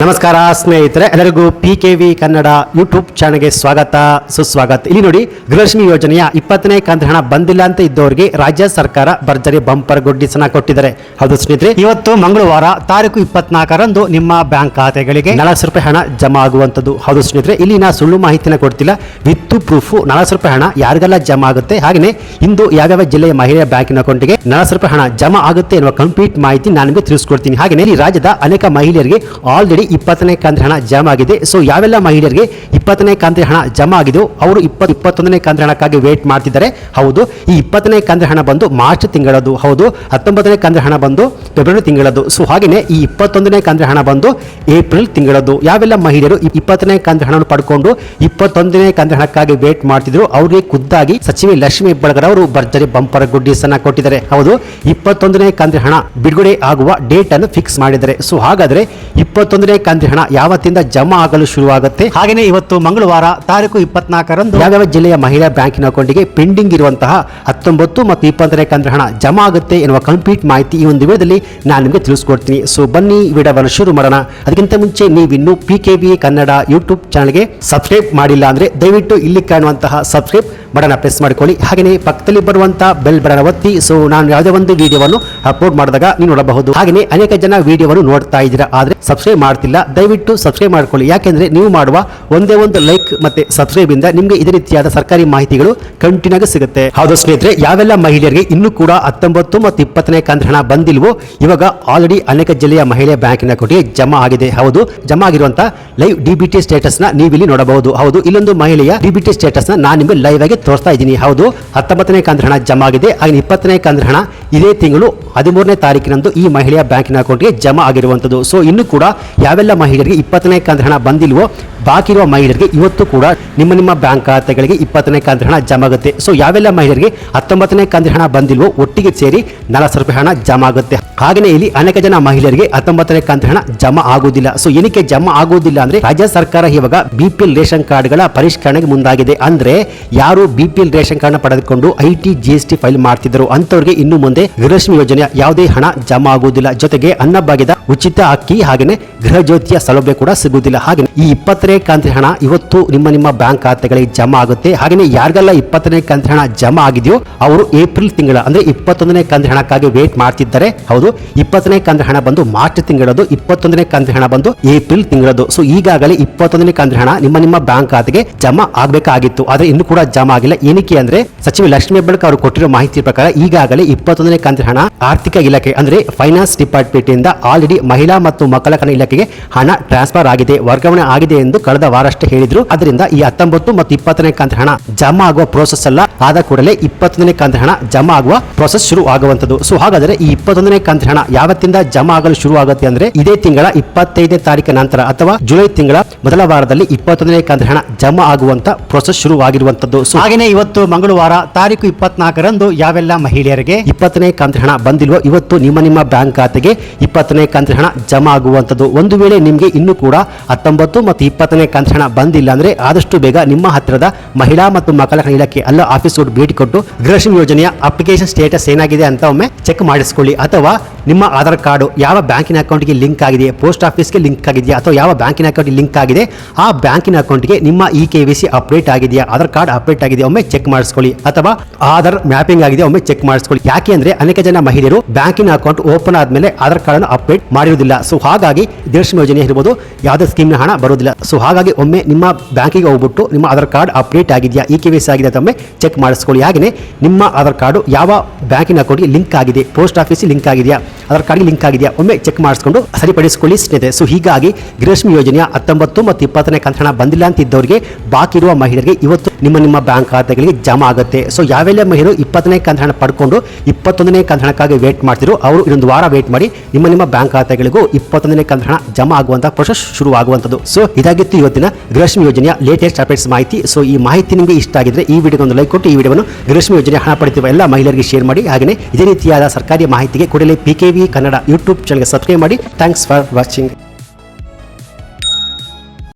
ನಮಸ್ಕಾರ ಸ್ನೇಹಿತರೆ, ಎಲ್ಲರಿಗೂ PKV ಕನ್ನಡ ಯೂಟ್ಯೂಬ್ ಚಾನಲ್ಗೆ ಸ್ವಾಗತ ಸುಸ್ವಾಗತ. ಇಲ್ಲಿ ನೋಡಿ, ಗೃಹಲಕ್ಷ್ಮಿ ಯೋಜನೆಯ 20ನೇ ಕಂತು ಹಣ ಬಂದಿಲ್ಲ ಅಂತ ಇದ್ದವರಿಗೆ ರಾಜ್ಯ ಸರ್ಕಾರ ಭರ್ಜರಿ ಬಂಪರ್ ಗುಡ್ಡಿಸನ ಕೊಟ್ಟಿದ್ದಾರೆ. ಹೌದು ಸ್ನೇಹಿತರೆ, ಇವತ್ತು ಮಂಗಳವಾರ ತಾರೀಕು 24ರಂದು ನಿಮ್ಮ ಬ್ಯಾಂಕ್ ಖಾತೆಗಳಿಗೆ 40 ರೂಪಾಯಿ ಹಣ ಜಮಾ ಆಗುವಂತದ್ದು. ಹೌದು ಸ್ನೇಹಿತರೆ, ಇಲ್ಲಿ ನಾ ಸುಳ್ಳು ಮಾಹಿತಿನ ಕೊಡ್ತಿಲ್ಲ, ವಿತ್ ಪ್ರೂಫ್ 40 ರೂಪಾಯಿ ಹಣ ಯಾರಿಗೆಲ್ಲ ಜಮಾ ಆಗುತ್ತೆ, ಹಾಗೆ ಇಂದು ಯಾವ್ಯಾವ ಜಿಲ್ಲೆಯ ಮಹಿಳೆಯ ಬ್ಯಾಂಕಿನ ಅಕೌಂಟ್ಗೆ 40 ರೂಪಾಯಿ ಹಣ ಜಮಾ ಆಗುತ್ತೆ ಎನ್ನುವ ಕಂಪ್ಲೀಟ್ ಮಾಹಿತಿ ನಾನು ನಿಮಗೆ ತಿಳಿಸ್ಕೊಡ್ತೀನಿ. ಹಾಗೆ ಈ ರಾಜ್ಯದ ಅನೇಕ ಮಹಿಳೆಯರಿಗೆ ಆಲ್ರೆಡಿ 20ನೇ ಕಂತು ಹಣ ಜಮಾ ಆಗಿದೆ. ಸೊ ಯಾವೆಲ್ಲ ಮಹಿಳೆಯರಿಗೆ 20ನೇ ಕಂತು ಹಣ ಜಮಾ ಆಗಿದೆಯೋ ಅವರು 21ನೇ ಕಂತು ಹಣಕ್ಕಾಗಿ ವೇಟ್ ಮಾಡ್ತಿದ್ದಾರೆ. ಹೌದು, ಈ 20ನೇ ಕಂತು ಹಣ ಬಂದು ಮಾರ್ಚ್ ತಿಂಗಳದ್ದು. ಹೌದು, 19ನೇ ಕಂತು ಹಣ ಬಂದು ಫೆಬ್ರವರಿ ತಿಂಗಳದ್ದು. ಸೊ ಹಾಗೆಯೇ ಈ 21ನೇ ಕಂತು ಹಣ ಬಂದು ಏಪ್ರಿಲ್ ತಿಂಗಳದ್ದು. ಯಾವೆಲ್ಲ ಮಹಿಳೆಯರು 20ನೇ ಕಂತು ಹಣವನ್ನು ಪಡ್ಕೊಂಡು 21ನೇ ಕಂತು ಹಣಕ್ಕಾಗಿ ವೇಟ್ ಮಾಡ್ತಿದ್ರು, ಅವರಿಗೆ ಖುದ್ದಾಗಿ ಸಚಿವೆ ಲಕ್ಷ್ಮಿ ಹೆಬ್ಬಾಳ್ಕರ್ ಅವರು ಭರ್ಜರಿ ಬಂಪರ್ ಗುಡ್ಡಿಸ್ ಅನ್ನ ಕೊಟ್ಟಿದ್ದಾರೆ. ಹೌದು, 21ನೇ ಕಂತು ಹಣ ಬಿಡುಗಡೆ ಆಗುವ ಡೇಟ್ ಅನ್ನು ಫಿಕ್ಸ್ ಮಾಡಿದ್ದಾರೆ. ಸೊ ಹಾಗಾದ್ರೆ 21ನೇ ಕಂತು ಹಣ ಯಾವತ್ತಿಂದ ಜಮಾ ಆಗಲು ಶುರುವಾಗುತ್ತೆ, ಹಾಗೆಯೇ ಇವತ್ತು ಮಂಗಳವಾರ ತಾರೀಕು 24ರಂದು ಯಾವ್ಯಾವ ಜಿಲ್ಲೆಯ ಮಹಿಳಾ ಬ್ಯಾಂಕಿನ ಅಕೌಂಟ್ಗೆ ಪೆಂಡಿಂಗ್ ಇರುವಂತಹ 19 ಮತ್ತು 20ನೇ ಕಂತು ಹಣ ಜಮಾ ಆಗುತ್ತೆ ಎನ್ನುವ ಕಂಪ್ಲೀಟ್ ಮಾಹಿತಿ ಈ ಒಂದು ವಿಡಿಯೋದಲ್ಲಿ ನಾನು ನಿಮಗೆ ತಿಳಿಸ್ಕೊಡ್ತೀನಿ. ಸೊ ಬನ್ನಿ ವಿಡಿಯೋವನ್ನು ಶುರು ಮಾಡೋಣ. ಅದಕ್ಕಿಂತ ಮುಂಚೆ ನೀವಿನ್ನು PKV ಕನ್ನಡ ಯೂಟ್ಯೂಬ್ ಚಾನಲ್ಗೆ ಸಬ್ಸ್ಕ್ರೈಬ್ ಮಾಡಿಲ್ಲ ಅಂದ್ರೆ ದಯವಿಟ್ಟು ಇಲ್ಲಿ ಕಾಣುವಂತಹ ಸಬ್ಸ್ಕ್ರೈಬ್ ಬಟನ್ ಪ್ರೆಸ್ ಮಾಡಿಕೊಳ್ಳಿ. ಹಾಗೆಯೇ ಪಕ್ಕದಲ್ಲಿ ಬರುವಂತಹ ಬೆಲ್ ಬಟನ್ ಒತ್ತಿ. ಸೊ ನಾನು ಯಾವುದೇ ಒಂದು ವಿಡಿಯೋವನ್ನು ಅಪ್ಲೋಡ್ ಮಾಡಿದಾಗ ನೀವು ನೋಡಬಹುದು. ಹಾಗೆಯೇ ಅನೇಕ ಜನ ವಿಡಿಯೋವನ್ನು ನೋಡ್ತಾ ಇದ್ದೀರಾ, ಆದ್ರೆ ಸಬ್ಸ್ಕ್ರೈಬ್ ಮಾಡ್ತಿಲ್ಲ. ದಯವಿಟ್ಟು ಸಬ್ಸ್ಕ್ರೈಬ್ ಮಾಡ್ಕೊಳ್ಳಿ, ಯಾಕೆಂದ್ರೆ ನೀವು ಮಾಡುವ ಒಂದೇ ಒಂದು ಲೈಕ್ ಮತ್ತೆ ಸಬ್ಸ್ಕ್ರೈಬ್ ಇಂದ ನಿಮಗೆ ಇದೇ ರೀತಿಯಾದ ಸರ್ಕಾರಿ ಮಾಹಿತಿಗಳು ಕಂಟಿನ್ಯೂ ಆಗಿ ಸಿಗುತ್ತೆ. ಹೌದು ಸ್ನೇಹಿತರೆ, ಯಾವೆಲ್ಲ ಮಹಿಳೆಯರಿಗೆ ಇನ್ನೂ ಕೂಡ 19 ಮತ್ತು 20ನೇ ಕಂತು ಹಣ ಬಂದಿಲ್ವೋ, ಇವಾಗ ಆಲ್ರೆಡಿ ಅನೇಕ ಜಿಲ್ಲೆಯ ಮಹಿಳೆಯ ಬ್ಯಾಂಕಿನ ಅಕೌಂಟ್ಗೆ ಜಮಾ ಆಗಿದೆ. ಹೌದು, ಜಮಾ ಆಗಿರುವಂತಹ ಲೈವ್ DBT ಸ್ಟೇಟಸ್ ನ ನೀವು ಇಲ್ಲಿ ನೋಡಬಹುದು. ಹೌದು, ಇಲ್ಲೊಂದು ಮಹಿಳೆಯ DBT ಸ್ಟೇಟಸ್ ನ ನಾನು ನಿಮಗೆ ಲೈವ್ ಆಗಿ ತೋರಿಸ್ತಾ ಇದ್ದೀನಿ. ಹೌದು, 19ನೇ ಕಂತು ಹಣ ಜಮಾ ಆಗಿದೆ. ಹಾಗೆ 20ನೇ ಕಂತು ಹಣ ಇದೇ ತಿಂಗಳು 13ನೇ ತಾರೀಕಿನಂದು ಈ ಮಹಿಳೆಯ ಬ್ಯಾಂಕಿನ ಅಕೌಂಟ್ಗೆ ಜಮಾ ಆಗಿರುವಂತದ್ದು. ಸೊ ಇನ್ನು ಕೂಡ ಯಾವೆಲ್ಲ ಮಹಿಳೆಯರಿಗೆ 20ನೇ ಕಂತು ಹಣ ಬಂದಿಲ್ವೋ, ಬಾಕಿ ಇರುವ ಮಹಿಳೆಯರಿಗೆ ಇವತ್ತು ಕೂಡ ನಿಮ್ಮ ಬ್ಯಾಂಕ್ ಖಾತೆಗಳಿಗೆ 20ನೇ ಕಂತು ಹಣ ಜಮಾ ಆಗುತ್ತೆ. ಸೊ ಯಾವೆಲ್ಲ ಮಹಿಳೆಯರಿಗೆ 19ನೇ ಕಂತು ಹಣ ಬಂದಿಲ್ವೋ ಒಟ್ಟಿಗೆ ಸೇರಿ 40 ರೂಪಾಯಿ ಹಣ ಜಮಾ ಆಗುತ್ತೆ. ಹಾಗೆಯೇ ಇಲ್ಲಿ ಅನೇಕ ಜನ ಮಹಿಳೆಯರಿಗೆ 19ನೇ ಕಂತು ಹಣ ಜಮಾ ಆಗುವುದಿಲ್ಲ. ಸೊ ಏನಕ್ಕೆ ಜಮಾ ಆಗುವುದಿಲ್ಲ ಅಂದ್ರೆ, ರಾಜ್ಯ ಸರ್ಕಾರ ಇವಾಗ BPL ರೇಷನ್ ಕಾರ್ಡ್ಗಳ ಪರಿಷ್ಕರಣೆಗೆ ಮುಂದಾಗಿದೆ. ಅಂದ್ರೆ ಯಾರು BPL ರೇಷನ್ ಕಾರ್ಡ್ ಪಡೆದುಕೊಂಡು IT GST ಫೈಲ್ ಮಾಡ್ತಿದ್ರು ಅಂತವರಿಗೆ ಇನ್ನು ಮುಂದೆ ಗೃಹಲಕ್ಷ್ಮಿ ಯೋಜನೆಯ ಯಾವುದೇ ಹಣ ಜಮಾ ಆಗುವುದಿಲ್ಲ. ಜೊತೆಗೆ ಅನ್ನಭಾಗ್ಯದ ಉಚಿತ ಅಕ್ಕಿ ಹಾಗೆಯೇ ಗೃಹ ಜ್ಯೋತಿಯ ಸೌಲಭ್ಯ ಕೂಡ ಸಿಗುವುದಿಲ್ಲ. ಹಾಗೆ ಈ 20ನೇ ಕಂತು ಹಣ ಇವತ್ತು ನಿಮ್ಮ ಬ್ಯಾಂಕ್ ಖಾತೆಗಳಿಗೆ ಜಮಾ ಆಗುತ್ತೆ. ಹಾಗೆಯೇ ಯಾರಿಗೆಲ್ಲ 20ನೇ ಕಂತು ಹಣ ಜಮಾ ಆಗಿದೆಯೋ ಅವರು ಏಪ್ರಿಲ್ ತಿಂಗಳ ಅಂದ್ರೆ 21ನೇ ಕಂತು ಹಣಕ್ಕಾಗಿ ವೇಟ್ ಮಾಡ್ತಿದ್ದಾರೆ. ಹೌದು, 20ನೇ ಕಂತು ಹಣ ಬಂದು ಮಾರ್ಚ್ ತಿಂಗಳದ್ದು, 21ನೇ ಕಂತು ಹಣ ಬಂದು ಏಪ್ರಿಲ್ ತಿಂಗಳದ್ದು. ಸೊ ಈಗಾಗಲೇ 21ನೇ ಕಂತು ಹಣ ನಿಮ್ಮ ಬ್ಯಾಂಕ್ ಖಾತೆಗೆ ಜಮಾ ಆಗಬೇಕಾಗಿತ್ತು, ಆದ್ರೆ ಇನ್ನು ಕೂಡ ಜಮಾ ಆಗಿಲ್ಲ. ಏನಕ್ಕೆ ಅಂದ್ರೆ ಸಚಿವ ಲಕ್ಷ್ಮಿ ಹೆಬ್ಬಾಳ್ಕರ್ ಅವರು ಕೊಟ್ಟಿರೋ ಮಾಹಿತಿ ಪ್ರಕಾರ ಈಗಾಗಲೇ 21ನೇ ಕಂತು ಹಣ ಆರ್ಥಿಕ ಇಲಾಖೆ ಅಂದ್ರೆ ಫೈನಾನ್ಸ್ ಡಿಪಾರ್ಟ್ಮೆಂಟ್ ಇಂದ ಆಲ್ರೆಡಿ ಮಹಿಳಾ ಮತ್ತು ಮಕ್ಕಳ ಕಲ್ಯಾಣ ಇಲಾಖೆಗೆ ಹಣ ಟ್ರಾನ್ಸ್ಫರ್ ಆಗಿದೆ, ವರ್ಗಾವಣೆ ಆಗಿದೆ ಎಂದು ಕಳೆದ ವಾರಷ್ಟೇ ಹೇಳಿದ್ರು. ಅದರಿಂದ ಈ 19 ಮತ್ತು 20ನೇ ಕಂತು ಹಣ ಜಮಾ ಆಗುವ ಪ್ರೋಸೆಸ್ ಅಲ್ಲ, ಆದ ಕೂಡಲೇ 21ನೇ ಕಂತು ಹಣ ಜಮಾ ಆಗುವ ಪ್ರೋಸೆಸ್ ಶುರು ಆಗುವಂತದ್ದು. ಸೊ ಹಾಗಾದ್ರೆ ಈ 21ನೇ ಕಂತು ಹಣ ಯಾವತ್ತಿಂದ ಜಮಾ ಆಗಲು ಶುರು ಆಗುತ್ತೆ ಅಂದ್ರೆ, ಇದೇ ತಿಂಗಳ 25ನೇ ತಾರೀಕಿನ ನಂತರ ಅಥವಾ ಜುಲೈ ತಿಂಗಳ ಮೊದಲ ವಾರದಲ್ಲಿ 21ನೇ ಕಂತು ಹಣ ಜಮಾ ಆಗುವಂತ ಪ್ರೋಸೆಸ್ ಶುರು ಆಗಿರುವಂತದ್ದು. ಸೊ ಹಾಗೆಯೇ ಇವತ್ತು ಮಂಗಳವಾರ ತಾರೀಕು 24ರಂದು ಯಾವೆಲ್ಲ ಮಹಿಳೆಯರಿಗೆ 20ನೇ ಕಂತು ಹಣ ಬಂದಿಲ್ವೋ ಇವತ್ತು ನಿಮ್ಮ ಬ್ಯಾಂಕ್ ಖಾತೆಗೆ 20ನೇ ಕಂತು ಹಣ ಜಮಾ ಆಗುವಂತದ್ದು. ಒಂದು ವೇಳೆ ನಿಮಗೆ ಇನ್ನೂ ಕೂಡ 19 ಮತ್ತು 20ನೇ ಕಂತು ಹಣ ಬಂದಿಲ್ಲ ಅಂದ್ರೆ ಆದಷ್ಟು ಬೇಗ ನಿಮ್ಮ ಹತ್ತಿರದ ಮಹಿಳಾ ಮತ್ತು ಮಕ್ಕಳ ಕಲ್ಯಾಣ ಇಲಾಖೆ ಅಲ್ಲ ಆಫೀಸ್ ಭೇಟಿ ಕೊಟ್ಟು ಗೃಹಲಕ್ಷ್ಮಿ ಯೋಜನೆಯ ಅಪ್ಲಿಕೇಶನ್ ಸ್ಟೇಟಸ್ ಏನಾಗಿದೆ ಅಂತ ಒಮ್ಮೆ ಚೆಕ್ ಮಾಡಿಸ್ಕೊಳ್ಳಿ. ಅಥವಾ ನಿಮ್ಮ ಆಧಾರ್ ಕಾರ್ಡ್ ಯಾವ ಬ್ಯಾಂಕಿನ ಅಕೌಂಟ್ಗೆ ಲಿಂಕ್ ಆಗಿದೆ, ಪೋಸ್ಟ್ ಆಫೀಸ್ಗೆ ಲಿಂಕ್ ಆಗಿದೆಯಾ ಅಥವಾ ಯಾವ ಬ್ಯಾಂಕಿನ ಅಕೌಂಟ್ಗೆ ಲಿಂಕ್ ಆಗಿದೆ, ಆ ಬ್ಯಾಂಕಿನ ಅಕೌಂಟ್ಗೆ ನಿಮ್ಮ KYC ಅಪ್ಡೇಟ್ ಆಗಿದೆಯಾ, ಆಧಾರ್ ಕಾರ್ಡ್ ಅಪ್ಡೇಟ್ ಆಗಿದೆಯಾ ಒಮ್ಮೆ ಚೆಕ್ ಮಾಡಿಸ್ಕೊಳ್ಳಿ. ಅಥವಾ ಆಧಾರ್ ಮ್ಯಾಪಿಂಗ್ ಆಗಿದೆ ಒಮ್ಮೆ ಚೆಕ್ ಮಾಡಿಸ್ಕೊಳ್ಳಿ. ಯಾಕೆ ಅಂದ್ರೆ ಅನೇಕ ಜನ ಮಹಿಳೆಯರು ಬ್ಯಾಂಕಿನ ಅಕೌಂಟ್ ಓಪನ್ ಆದ್ಮೇಲೆ ಆಧಾರ್ ಕಾರ್ಡ್ ಅನ್ನು ಅಪ್ಡೇಟ್ ಮಾಡಿರುವುದಿಲ್ಲ. ಸೊ ಹಾಗಾಗಿ ಗೃಹಲಕ್ಷ್ಮಿ ಯೋಜನೆ ಇರಬಹುದು, ಯಾವುದೇ ಸ್ಕೀಮ್ ಹಣ ಬರುವುದಿಲ್ಲ. ಸೊ ಹಾಗಾಗಿ ಒಮ್ಮೆ ನಿಮ್ಮ ಬ್ಯಾಂಕಿಗೆ ಹೋಗ್ಬಿಟ್ಟು ನಿಮ್ಮ ಆಧಾರ್ ಕಾರ್ಡ್ ಅಪ್ಡೇಟ್ ಆಗಿದೆಯಾ, KYC ಆಗಿದೆ ಅಂತ ಒಮ್ಮೆ ಚೆಕ್ ಮಾಡಿಸ್ಕೊಳ್ಳಿ. ಹಾಗೆಯೇ ನಿಮ್ಮ ಆಧಾರ್ ಕಾರ್ಡ್ ಯಾವ ಬ್ಯಾಂಕಿನ ಅಕೌಂಟ್ಗೆ ಲಿಂಕ್ ಆಗಿದೆ, ಪೋಸ್ಟ್ ಆಫೀಸ್ ಲಿಂಕ್ ಆಗಿದೆಯಾ, ಆಧಾರ್ ಕಾರ್ಡ್ಗೆ ಲಿಂಕ್ ಆಗಿದೆಯಾ ಒಮ್ಮೆ ಚೆಕ್ ಮಾಡಿಸ್ಕೊಂಡು ಸರಿಪಡಿಸಿಕೊಳ್ಳಿ ಸ್ನೇಹಿತರೆ. ಸೊ ಹೀಗಾಗಿ ಗೃಹಲಕ್ಷ್ಮಿ ಯೋಜನೆಯ 19 ಮತ್ತು 20ನೇ ಕಂತು ಹಣ ಬಂದಿಲ್ಲ ಅಂತ ಇದ್ದವರಿಗೆ ಬಾಕಿ ಇರುವ ಮಹಿಳೆಯರಿಗೆ ಇವತ್ತು ನಿಮ್ಮ ಬ್ಯಾಂಕ್ ಖಾತೆಗಳಿಗೆ ಜಮಾ ಆಗುತ್ತೆ. ಸೊ ಯಾವೆಲ್ಲ ಮಹಿಳೆಯರು 20ನೇ ಕಂತು ಹಣ ಪಡ್ಕೊಂಡು 21ನೇ ಕಂತು ಹಣಕ್ಕಾಗಿ ವೇಟ್ ಮಾಡ್ತಿದ್ರು ಅವರು ಇನ್ನೊಂದು ವಾರ ವೇಟ್ ಮಾಡಿ ನಿಮ್ಮ ಬ್ಯಾಂಕ್ ಖಾತೆಗಳಿಗೂ 21ನೇ ಕಂತು ಹಣ ಜಮಾ ಆಗುವಂತಹ ಪ್ರೋಸೆಸ್ ಶುರು ಆಗುವಂತದ್ದು. ಸೊ ಇದಾಗಿತ್ತು ಇವತ್ತಿನ ಗೃಹಲಕ್ಷ್ಮಿ ಯೋಜನೆಯ ಲೇಟೆಸ್ಟ್ ಅಪ್ಡೇಟ್ಸ್ ಮಾಹಿತಿ. ಸೊ ಈ ಮಾಹಿತಿ ನಿಮಗೆ ಇಷ್ಟ ಆಗಿದ್ರೆ ಈ ವಿಡಿಯೋಗೆ ಒಂದು ಲೈಕ್ ಕೊಟ್ಟು ಈ ವಿಡಿಯೋವನ್ನು ಗೃಹಲಕ್ಷ್ಮಿ ಯೋಜನೆ ಹಣ ಪಡೆಯುವ ಎಲ್ಲ ಮಹಿಳೆಯರಿಗೆ ಶೇರ್ ಮಾಡಿ. ಹಾಗೆಯೇ ಇದೇ ರೀತಿಯಾದ ಸರ್ಕಾರಿ ಮಾಹಿತಿಗೆ ಕೂಡಲೇ PKV ಕನ್ನಡ ಯೂಟ್ಯೂಬ್ ಚಾನಲ್ಗೆ ಸಬ್ಸ್ಕ್ರೈಬ್ ಮಾಡಿ. Thanks for watching.